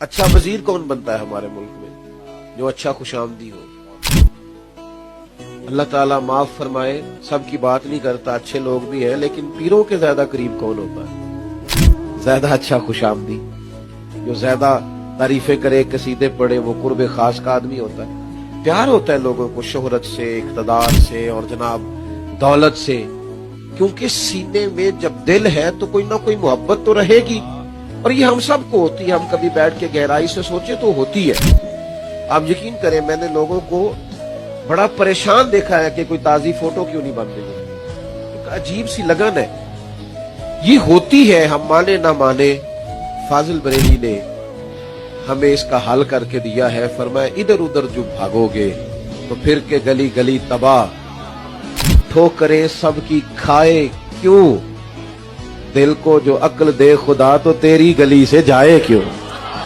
अच्छा वजीर कौन बनता है हमारे मुल्क में जो अच्छा खुशामदी हो? अल्लाह ताला माफ फरमाए, सबकी बात नहीं करता, अच्छे लोग भी हैं, लेकिन पीरों के ज्यादा करीब कौन होता है? ज्यादा अच्छा खुशामदी, जो ज्यादा तारीफें करे, कसीदे पढ़े, वो कुर्ब खास का आदमी होता है। प्यार होता है लोगों को शोहरत से, इक़्तिदार से और जनाब दौलत से, क्योंकि सीने में जब दिल है तो कोई ना कोई मोहब्बत तो रहेगी, और ये हम सबको होती है। हम कभी बैठ के गहराई से सोचे तो होती है। आप यकीन करें, मैंने लोगों को बड़ा परेशान देखा है कि कोई ताजी फोटो क्यों नहीं बन रही। एक अजीब सी लगन है, ये होती है, हम माने ना माने। फाजिल बरेली ने हमें इसका हल करके दिया है। फरमाया इधर उधर जो भागोगे तो फिर के गली गली तबाह, ठोकरें सबकी खाए क्यों, दिल को जो अक्ल दे खुदा तो तेरी गली से जाए क्यों।